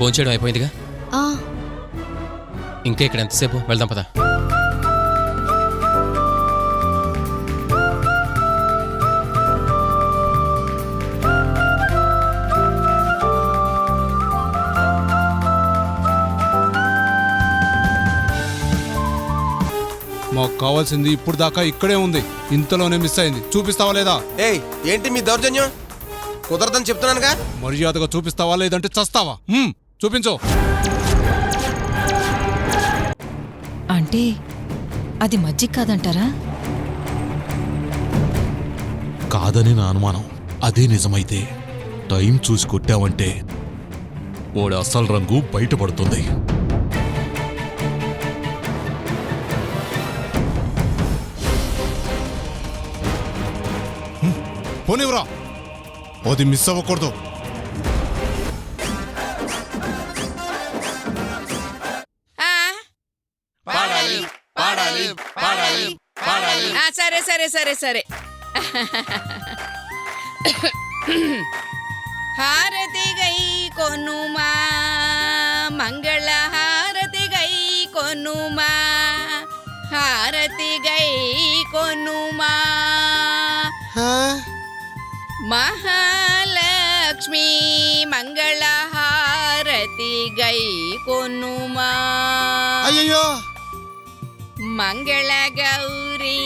భోంచేయడం అయిపోయిందిగా. ఇంకా ఇక్కడ ఎంతసేపు? వెళ్దాం పదా. మాకు కావాల్సింది ఇప్పుడు దాకా ఇక్కడే ఉంది, ఇంతలోనే మిస్ అయింది. చూపిస్తావా లేదా? ఏయ్, ఏంటి మీ దౌర్జన్యం? కుదరదని చెప్తున్నానుగా. మర్యాదగా చూపిస్తావా లేదంటే చస్తావా? చూపించు. అంటే అది మజ్జిగ కాదంటారా? కాదని నా అనుమానం. అదే నిజమైతే టైం చూసి కొట్టావంటే వాడి అసలు రంగు బయటపడుతుంది. పోనివ్వరా, అది మిస్ అవ్వకూడదు. సరే సరే సరే సరే. హారతి గై కొనుమా, మంగళ హారతి గై కొనుమా, హారతి గై కొనుమా. మహాలక్ష్మి మంగళ హారతి గై కొనుమా. అయ్యో, మంగళ గౌరీ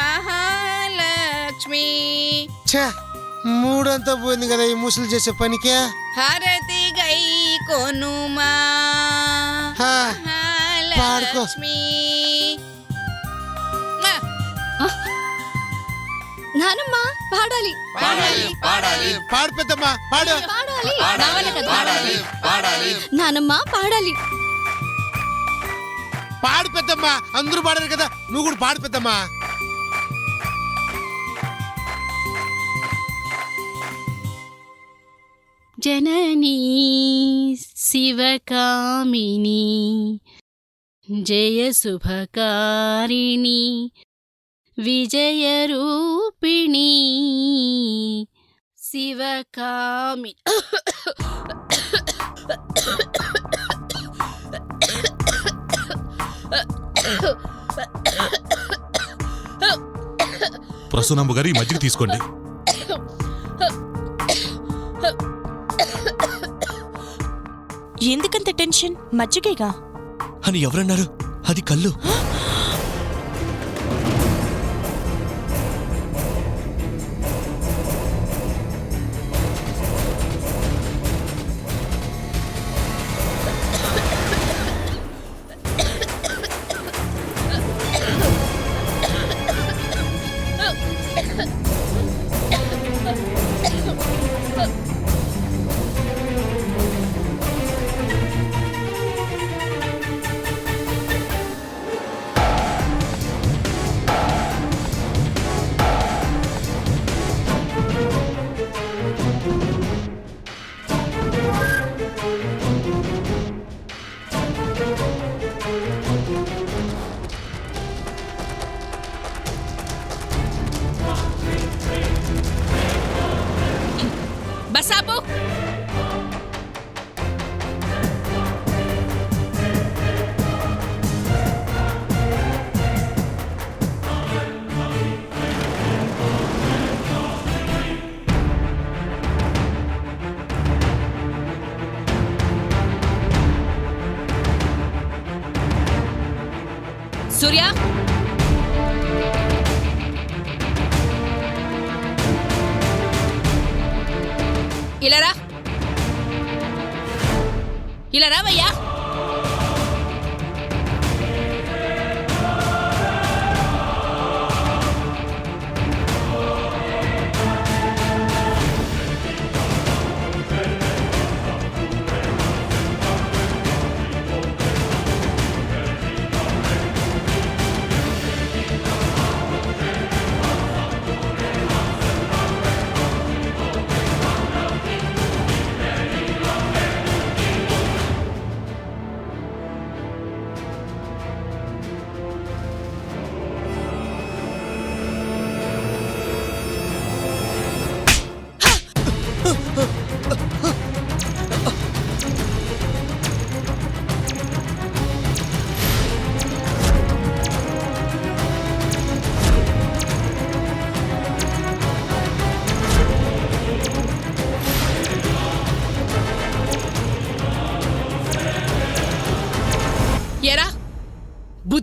మహాలక్ష్మి. మూడంతా పోయింది కదా ఈ ముసలు చేసే పనికే. హారతి గై కొనుమా, మహాలక్ష్మి. నానమ్మ పాడాలి. పాడు పెద్దమ్మా, పాడు. నానమ్మ పాడాలి. పాడు పెద్దమ్మా, అందరూ పాడారు కదా, నువ్వు కూడా పాడు పెద్దమ్మా. జననీ శివకామిని జయ శుభకారిణి విజయరూపిణి శివకామి. ప్రసూనమ్మ గారు ఈ మజ్జిగ తీసుకోండి. ఎందుకంత టెన్షన్? మజ్జిగేగా అని ఎవరన్నారు? అది కళ్ళు. బసాపు. సూర్య, ఇలా రా. ఇలా రావయ్యా.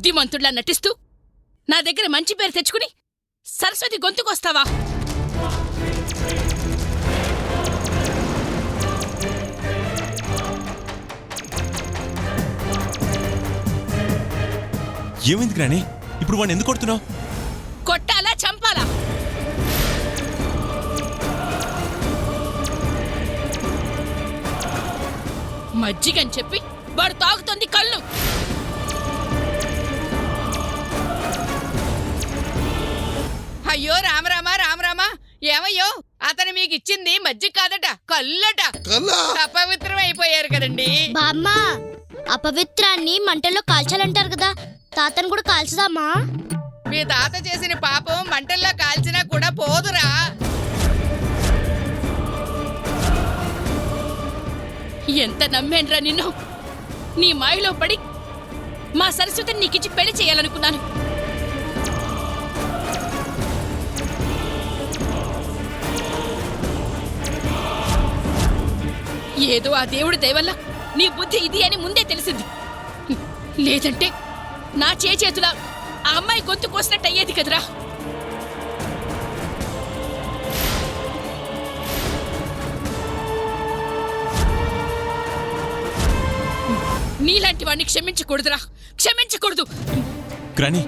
బుద్ధిమంతుడిలా నటిస్తూ నా దగ్గర మంచి పేరు తెచ్చుకుని సరస్వతి గొంతుకొస్తావా? ఏమైంది గ్రాని? ఇప్పుడు వాడిని ఎందుకు కొడుతున్నావు? కొట్టాలా చంపాలా? మజ్జిగని చెప్పి వాడు తాగుతోంది కళ్ళు. అయ్యో రామరామా రామరామా, ఏమయ్యో అతను మీకు ఇచ్చింది మజ్జిగ కాదట, కళ్ళట. అపవిత్రం అయిపోయారు కదండి. బామ్మ, అపవిత్రాన్ని మంటల్లో కాల్చాలంటారు కదా, తాతను కూడా కాల్చుదామా? మీ తాత చేసిన పాపం మంటల్లో కాల్చినా కూడా పోదురా. ఎంత నమ్మేండ్రా నిన్ను. నీ మాయలో పడి మా సరస్వతిని నీకిచ్చి పెళ్లి చేయాలనుకున్నాను. ఏదో ఆ దేవుడి దయవల్ల నీ బుద్ధి ఇది అని ముందే తెలిసింది. లేదంటే నా చేతుల ఆ అమ్మాయి గొంతు కోసినట్టు అయ్యేది కదరా. నీలాంటి వాడిని క్షమించకూడదురా, క్షమించకూడదు. గ్రాని,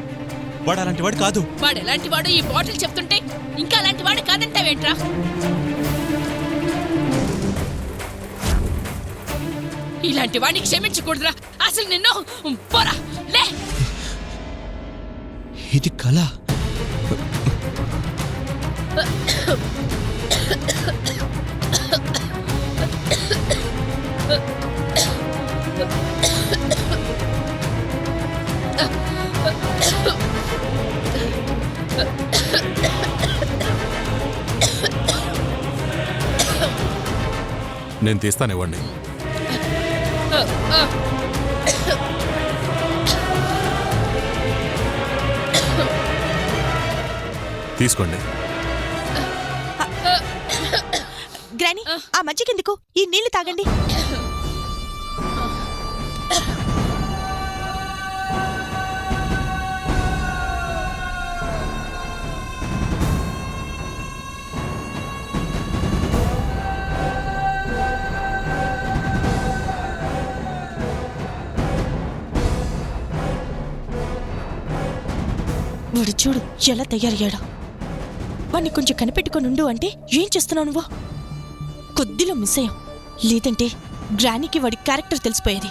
వాడు అలాంటి వాడు కాదు. వాడు ఎలాంటి వాడు ఈ బాటిల్ చెప్తుంటే ఇంకా అలాంటి వాడు కాదంటావేంట్రా? ఇలాంటి వాడిని క్షమించకూడదురా. అసలు నిన్ను పోరా లే. ఇది కళ. నేను తీస్తానివ్వండి. తీసుకోండి. గ్రాని, ఆ మజ్జిగెందుకు? ఈ నీళ్లు తాగండి. వాడు చూడు ఎలా తయారయ్యాడా. వాడిని కొంచెం కనిపెట్టుకొని ఉండు అంటే ఏం చేస్తున్నావు నువ్వు? కొద్దిలో మిస్ అయ్యాం, లేదంటే గ్రానీకి వాడి క్యారెక్టర్ తెలిసిపోయేది.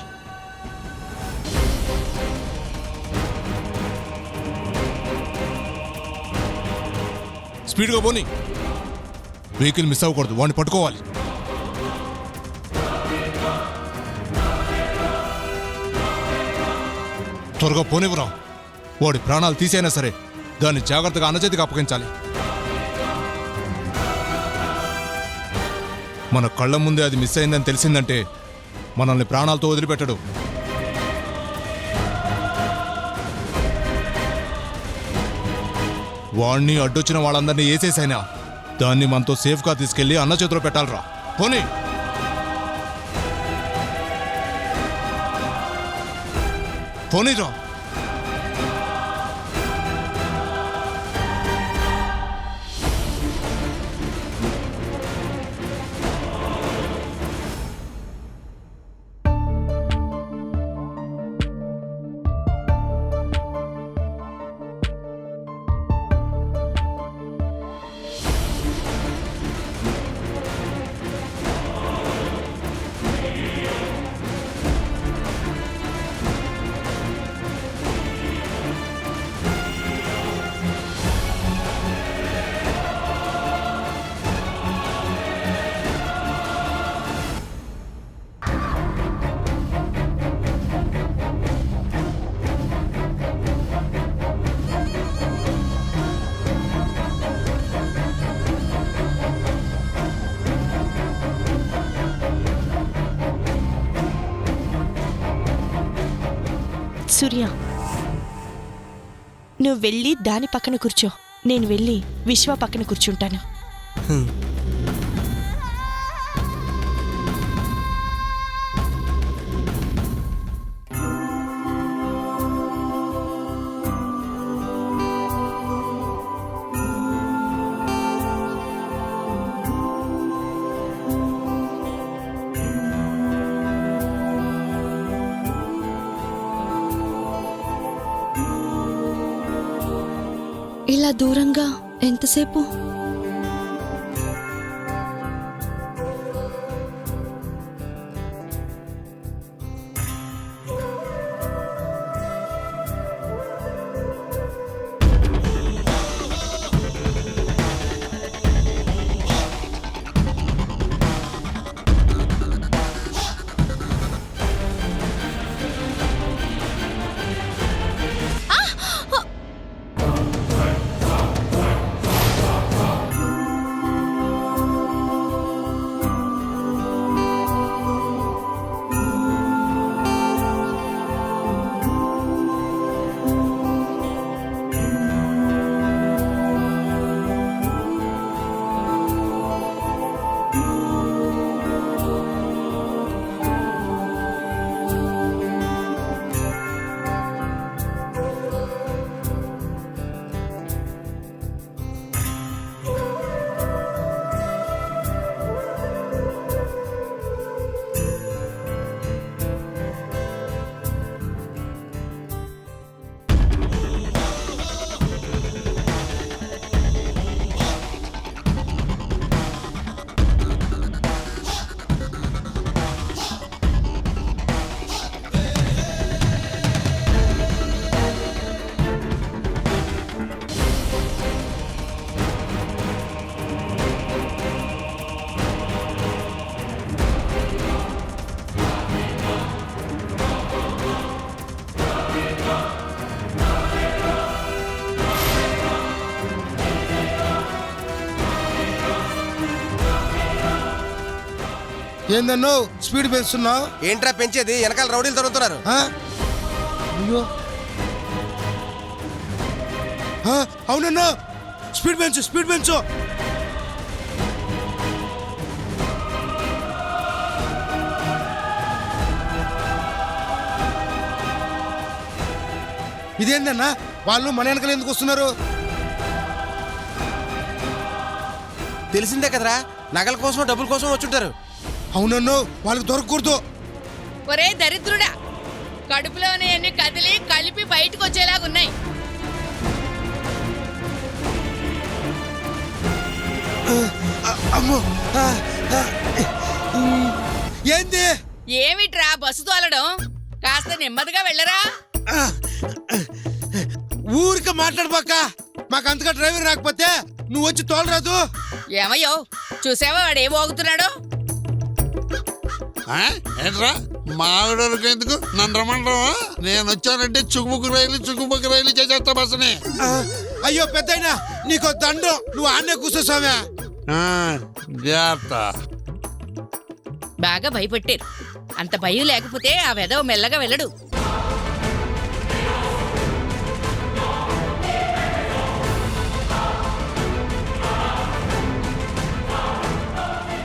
స్పీడ్గా పోనీ. వెహికల్ మిస్ అవ్వకూడదు, వాడిని పట్టుకోవాలి. త్వరగా పోనివ్వరా. వాడి ప్రాణాలు తీసైనా సరే దాన్ని జాగ్రత్తగా అన్నచేతికి అప్పగించాలి. మన కళ్ళ ముందే అది మిస్ అయిందని తెలిసిందంటే మనల్ని ప్రాణాలతో వదిలిపెట్టడు. వాణ్ణి అడ్డొచ్చిన వాళ్ళందరినీ వేసేసైనా దాన్ని మనతో సేఫ్గా తీసుకెళ్లి అన్న చేతిలో పెట్టాలరా. పోనీ. పోనీరా. సూర్య, నువ్వు వెళ్ళి దాని పక్కన కూర్చో, నేను వెళ్ళి విశ్వ పక్కన కూర్చుంటాను. ఇలా దూరంగా ఎంతసేపు? ఏందన్నో స్పీడ్ పెంచుతున్నావు? ఏంట్రా పెంచేది? వెనకాల రౌడీలు తరుగుతున్నారు. అయ్యో అవునన్నా, స్పీడ్ పెంచు, స్పీడ్ పెంచు. ఇదేందన్నా వాళ్ళు మన వెనకాల ఎందుకు వస్తున్నారు? తెలిసిందే కదరా, నగల కోసం డబ్బుల కోసం వచ్చుంటారు. అవునన్ను, వాళ్ళకి దొరకకూడదు. ఒరే దరిద్రుడా, కడుపులోనే అన్ని కదిలి కలిపి బయటకు వచ్చేలాగున్నాయి. అమ్మో, ఏంది? ఏమిట్రా బస్సు తోలడం? కాస్త నెమ్మదిగా వెళ్ళరా. ఊరికే మాట్లాడబాక, మాకు అంతగా డ్రైవర్ రాకపోతే నువ్వు వచ్చి తోలరాదు. ఏమయ్యో, చూసావా వాడు ఏం పోగుతున్నాడో? ఏంట్రా మావిడోళ్ళకి ఎందుకు నన్ను రమ్మంటావా? నేను వచ్చానంటే చుక్కుబుక్కు రైలు చేసేస్తా బస్సుని. అయ్యో పెద్దయినా, నీకు దండం, నువ్వు ఆన్నే కూర్చో స్వామి. జాగ్రత్త. బాగా భయపెట్టారు. అంత భయం లేకపోతే ఆ వెధవ మెల్లగా వెళ్ళడు.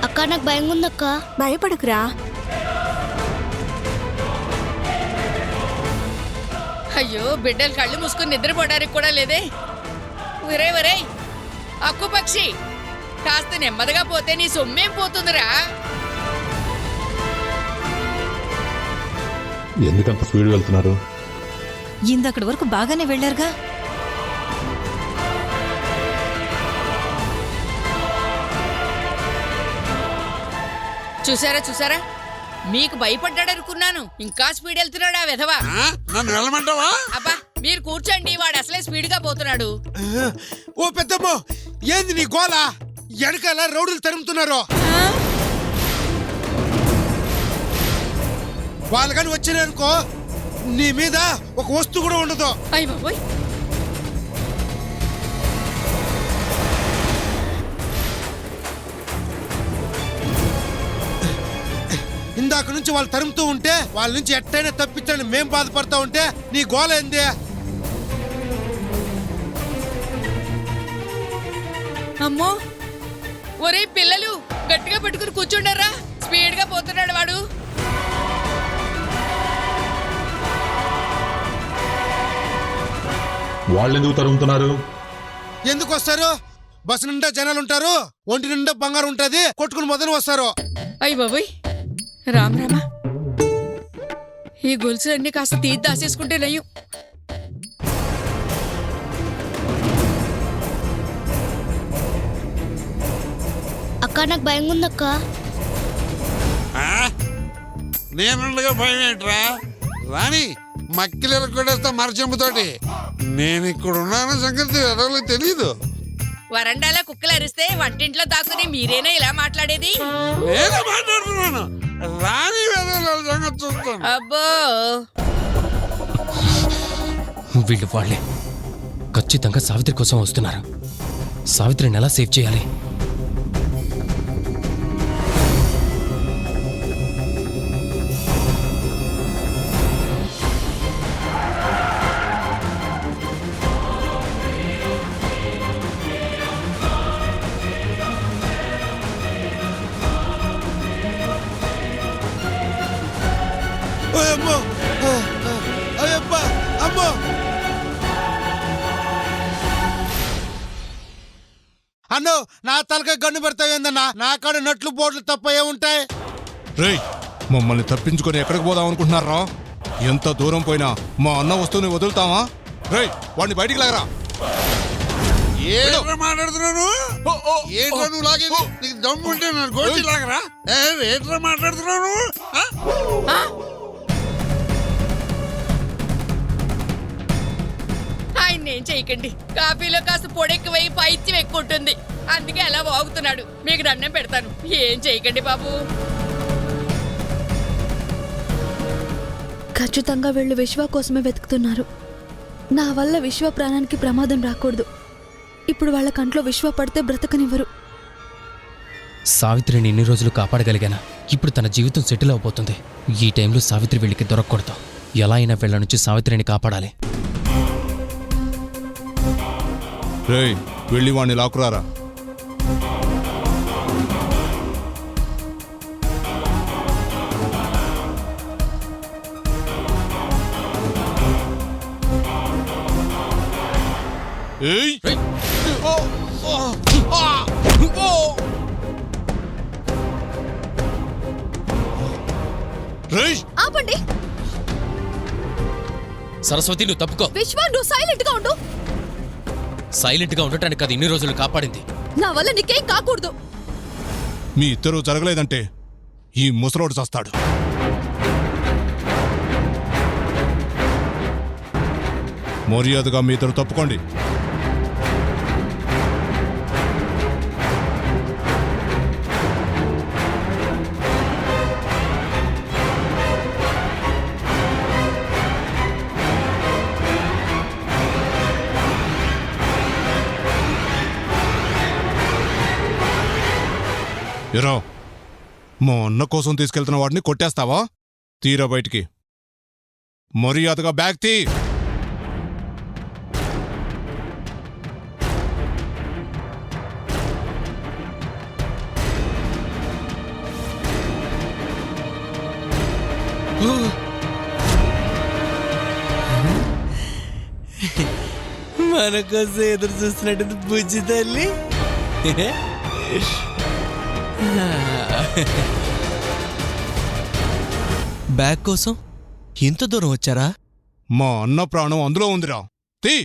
అక్క నాకు భయంగా ఉందక్క. భయపడకురా. అయ్యో, బిడ్డలు కళ్ళు మూసుకుని నిద్రపోవడానికి కూడా లేదే. ఒరే ఒరే అక్కు పక్షి, కాస్త నెమ్మదిగా పోతే నీ సొమ్మేం పోతుందిరా. ఎందుకంత స్పీడ్ వెళ్తున్నారు? ఇందక్కడి వరకు బాగానే వెళ్ళారుగా. చూసారా చూసారా, మీకు భయపడ్డాడనుకున్నాను, ఇంకా స్పీడ్ వెళ్తున్నాడు ఆ వెధవా. నన్ను వెళ్ళమంటావా? అబ్బా మీరు కూర్చోండి, వాడు అసలే స్పీడ్ గా పోతున్నాడు. ఓ పెద్దమ్మో, ఏంది నీ గోల? వెనకాల రౌడీలు తరుముతున్నారు. వాళ్ళు కానీ వచ్చినారనుకో, నీ మీద ఒక వస్తువు కూడా ఉండదు. అయ్య బాబోయ్, ఇందాక నుంచి వాళ్ళు తరుముతూ ఉంటే వాళ్ళ నుంచి ఎట్టయినా తప్పించండి మేం బాధపడతా ఉంటే నీ గోల ఏంది? అమ్మో, ఒరే పిల్లలు గట్టిగా పెట్టుకుని కూర్చుండారా, స్పీడ్ గా పోతున్నాడు వాడు. వాళ్ళు ఎందుకు తరుగుతున్నారు? ఎందుకు వస్తారు? బస్సు నిండా జనాలు ఉంటారు, ఒంటి నిండా బంగారం ఉంటది, కొట్టుకుని మొదలు వస్తారు. అయ్య బాబోయ్, రామ్ రామా, ఈ గొలుసులన్నీ కాస్త తీసి దాసేసుకుంటే నయ్యం. అక్క నాకు భయంగా ఉందక్క. నేనుండగా భయం ఏంట్రా? రాణి మక్కిలు కొట్టేస్తా మరచెంపుతోటి. నేను ఇక్కడ ఉన్నాన సంగతి ఎవరికి తెలీదు. వరండాలో కుక్కలు అరిస్తే వంటింట్లో దాక్కుని మీరేనా ఇలా మాట్లాడేది? నేనే మాట్లాడుతున్నాను. రాణి వేరే సంగతి చూస్తాను. అబ్బో, వీళ్ళు వాళ్ళే ఖచ్చితంగా సావిత్రి కోసం వస్తున్నారు. సావిత్రిని ఎలా సేవ్ చేయాలి? అమ్మో అయ్యప్ప అమ్మో. అన్నో నా తలకాయ గన్ను పెడతావేందన్నా? నా కాడ నట్లు బోట్లు తప్ప ఏముంటాయి? రేయ్, మమ్మల్ని తప్పించుకొని ఎక్కడికి పోదాం అనుకుంటున్నారా? ఎంత దూరం పోయినా మా అన్న వస్తువుని వదులుతావా? రేయ్, వాడిని బయటికి లాగరా. ఏంట్రా మాట్లాడుతున్నాను? ఏంట్రా నువ్వు లాగేది? నీకు దమ్ము ఉంటే నన్ను గోచి లాగరా? ఏంట్రా మాట్లాడుతున్నాను? ఆయన్నేం చేయకండి. కాఫీలో కాస్త పొడెక్కువై పైత్యం ఎక్కువ ఉంటుంది, అందుకే అలా వాగుతున్నాడు. మీకు దండం పెడతాను, ఏం చేయకండి బాబు. ఖచ్చితంగా వీళ్ళు విశ్వ కోసమే వెతుకుతున్నారు. నా వల్ల విశ్వ ప్రాణానికి ప్రమాదం రాకూడదు. ఇప్పుడు వాళ్ళ కంట్లో విశ్వ పడితే బ్రతకనివ్వరు. సావిత్రిని ఇన్ని రోజులు కాపాడగలిగానా? ఇప్పుడు తన జీవితం సెటిల్ అవబోతుంది. ఈ టైంలో సావిత్రి వీళ్ళకి దొరకకూడదు. ఎలా అయినా వీళ్ళ నుంచి సావిత్రిని కాపాడాలి. రేయ్, వెళ్ళి వాడిని లాక్కురారా. ఏయ్, రేయ్, ఆపండి. సరస్వతి, నువ్వు తప్పుకో. విశ్వ, నువ్వు సైలెంట్ గా ఉండు. సైలెంట్ గా ఉండటానికి అది ఇన్ని రోజులు కాపాడింది. నా వల్ల నీకేం కాకూడదు. మీ ఇద్దరు జరగలేదంటే ఈ ముసలోడు చస్తాడు. మర్యాదగా మీ ఇద్దరు తప్పుకోండి. ఎరా, మా అన్న కోసం తీసుకెళ్తున్న వాడిని కొట్టేస్తావా? తీరా బయటికి. మర్యాదగా బ్యాగ్ తీ. మన కోసం ఎదురు చూస్తున్నట్టు బుజ్జి తల్లి. బ్యాగ్ కోసం ఇంత దూరం వచ్చారా? మా అన్న ప్రాణం అందులో ఉందిరా. తీ.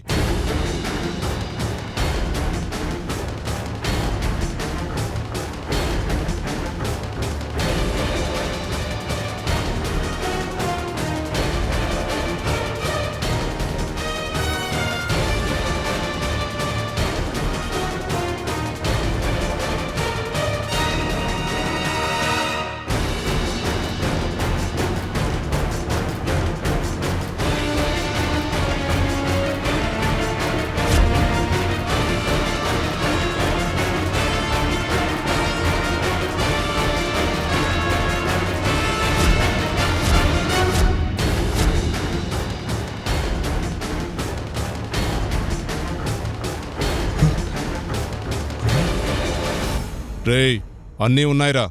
రేయ్, అన్నీ ఉన్నాయిరా.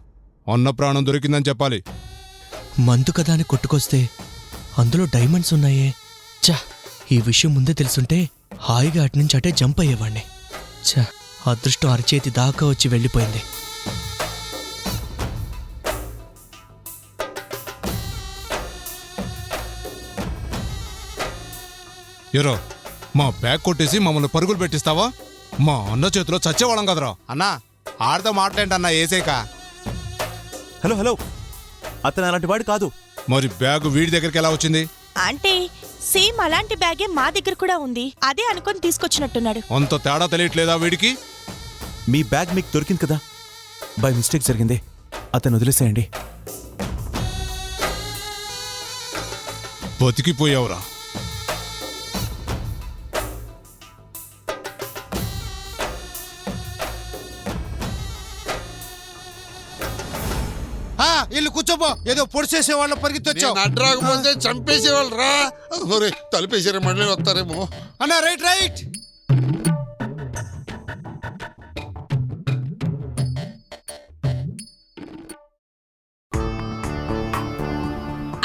అన్న ప్రాణం దొరికిందని చెప్పాలి. మందు కదా అని కొట్టుకొస్తే అందులో డైమండ్స్ ఉన్నాయే. చా, ఈ విషయం ముందే తెలుసుంటే హాయిగా అటు నుంచి అటే జంప్ అయ్యేవాణ్ణి. చా, అదృష్టం అరచేతి దాకా వచ్చి వెళ్ళిపోయింది. ఎరా, మా బ్యాగ్ కొట్టేసి మమ్మల్ని పరుగులు పెట్టిస్తావా? మా అన్న చేతిలో చచ్చేవాళ్ళం కదరా. అన్నా, ఆడతో మాట్లాడండి ఏసేక. హలో హలో, అతను అలాంటి వాడు కాదు. మరి బ్యాగ్ వీడి దగ్గరికి ఎలా వచ్చింది? అంటే సేమ్ అలాంటి బ్యాగే మా దగ్గర కూడా ఉంది, అదే అనుకొని తీసుకొచ్చినట్టున్నాడు. అంత తేడా తెలియట్లేదా వీడికి? మీ బ్యాగ్ మీకు దొరికింది కదా, బై మిస్టేక్ జరిగింది, అతను వదిలేసేయండి. బతికిపోయావురా. ఇల్లు కూర్చోబో, ఏదో పొడిచేసే వాళ్ళ పరిగెత్తొచ్చావు. నేను అడ్రాకపోతే చంపేసేవాళ్ళు రా. ఒరే తలిపేసారే, మళ్ళీ వస్తారేమో. అన్నా రైట్ రైట్.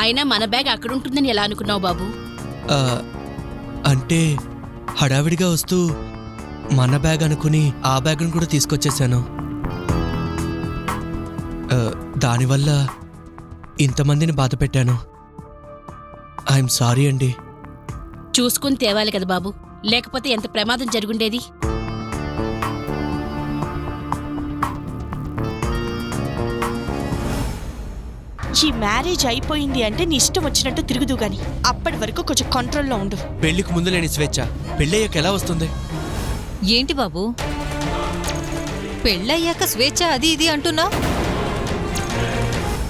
అయినా మన బ్యాగ్ అక్కడ ఉంటుందని ఎలా అనుకున్నావు బాబు? ఆ, అంటే హడావిడిగా వస్తూ మన బ్యాగ్ అనుకుని ఆ బ్యాగ్ను కూడా తీసుకొచ్చేసాను. దానివల్ల ఇంతమందిని బాధ పెట్టాను. ఐఎమ్ సారీ అండి. చూసుకుని తేవాలి కదా బాబు, లేకపోతే ఎంత ప్రమాదం జరుగుండేది. ఈ మ్యారేజ్ అయిపోయింది అంటే నీ ఇష్టం వచ్చినట్టు తిరుగుదు గాని అప్పటి వరకు కొంచెం కంట్రోల్లో ఉండు. పెళ్లికి ముందు లేని స్వేచ్ఛ పెళ్ళయ్యాక ఎలా వస్తుంది? ఏంటి బాబు, పెళ్ళయ్యాక స్వేచ్ఛ అది ఇది అంటున్నావు?